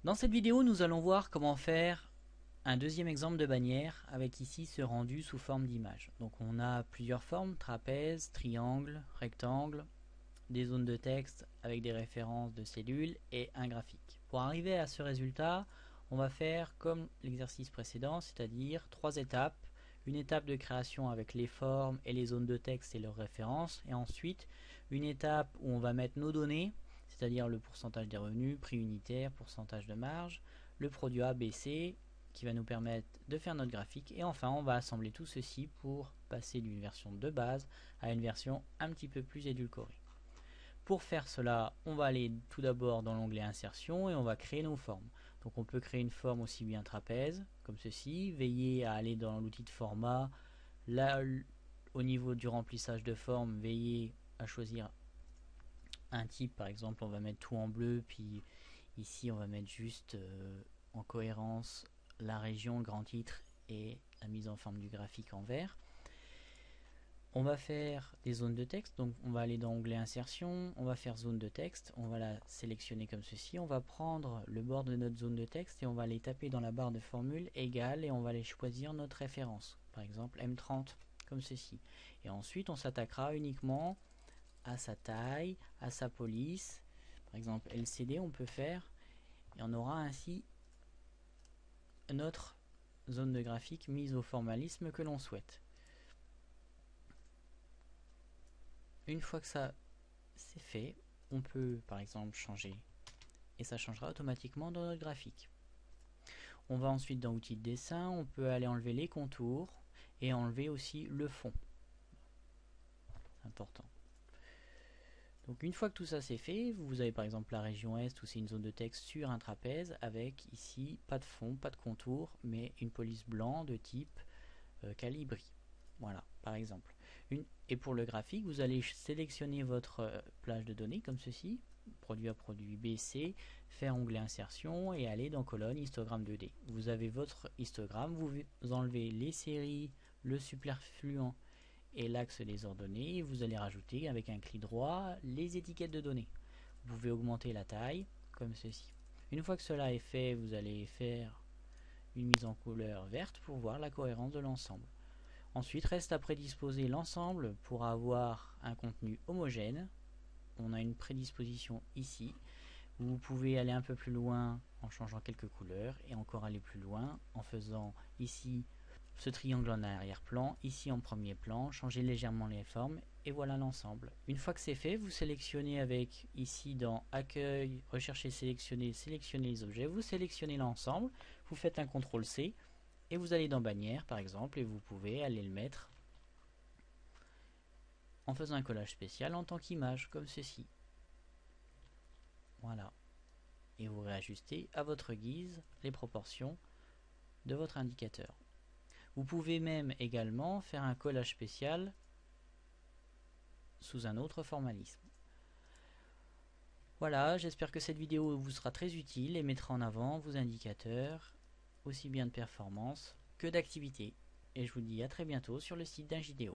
Dans cette vidéo, nous allons voir comment faire un deuxième exemple de bannière avec ici ce rendu sous forme d'image. Donc on a plusieurs formes, trapèze, triangle, rectangle, des zones de texte avec des références de cellules et un graphique. Pour arriver à ce résultat, on va faire comme l'exercice précédent, c'est-à-dire 3 étapes. Une étape de création avec les formes et les zones de texte et leurs références, et ensuite une étape où on va mettre nos données, c'est-à-dire le pourcentage des revenus, prix unitaire, pourcentage de marge, le produit ABC qui va nous permettre de faire notre graphique, et enfin on va assembler tout ceci pour passer d'une version de base à une version un petit peu plus édulcorée. Pour faire cela, on va aller tout d'abord dans l'onglet insertion et on va créer nos formes. Donc on peut créer une forme aussi bien trapèze, comme ceci. Veillez à aller dans l'outil de format. Là, au niveau du remplissage de forme, veillez à choisir un type. Par exemple, on va mettre tout en bleu, puis ici on va mettre juste en cohérence la région, le grand titre et la mise en forme du graphique en vert. On va faire des zones de texte, donc on va aller dans l'onglet insertion, on va faire zone de texte, on va la sélectionner comme ceci, on va prendre le bord de notre zone de texte et on va les taper dans la barre de formule égale et on va aller choisir notre référence, par exemple M30, comme ceci. Et ensuite on s'attaquera uniquement à sa taille, à sa police, par exemple LCD on peut faire, et on aura ainsi notre zone de graphique mise au formalisme que l'on souhaite. Une fois que ça c'est fait, on peut par exemple changer et ça changera automatiquement dans notre graphique. On va ensuite dans outils de dessin, on peut aller enlever les contours et enlever aussi le fond. C'est important. Donc une fois que tout ça c'est fait, vous avez par exemple la région Est où c'est une zone de texte sur un trapèze avec ici pas de fond, pas de contour, mais une police blanc de type Calibri. Voilà, par exemple. Et pour le graphique, vous allez sélectionner votre plage de données comme ceci, produit à produit BC, faire onglet insertion et aller dans colonne histogramme 2D. Vous avez votre histogramme, vous enlevez les séries, le superfluent et l'axe des ordonnées, et vous allez rajouter avec un clic droit les étiquettes de données. Vous pouvez augmenter la taille comme ceci. Une fois que cela est fait, vous allez faire une mise en couleur verte pour voir la cohérence de l'ensemble. Ensuite, reste à prédisposer l'ensemble pour avoir un contenu homogène. On a une prédisposition ici. Vous pouvez aller un peu plus loin en changeant quelques couleurs et encore aller plus loin en faisant ici ce triangle en arrière-plan, ici en premier plan, changer légèrement les formes et voilà l'ensemble. Une fois que c'est fait, vous sélectionnez avec ici dans accueil, rechercher, sélectionner, sélectionner les objets, vous sélectionnez l'ensemble, vous faites un CTRL C et vous allez dans bannière par exemple et vous pouvez aller le mettre en faisant un collage spécial en tant qu'image comme ceci. Voilà. Et vous réajustez à votre guise les proportions de votre indicateur. Vous pouvez même également faire un collage spécial sous un autre formalisme. Voilà, j'espère que cette vidéo vous sera très utile et mettra en avant vos indicateurs, aussi bien de performance que d'activité. Et je vous dis à très bientôt sur le site d'Ingideo.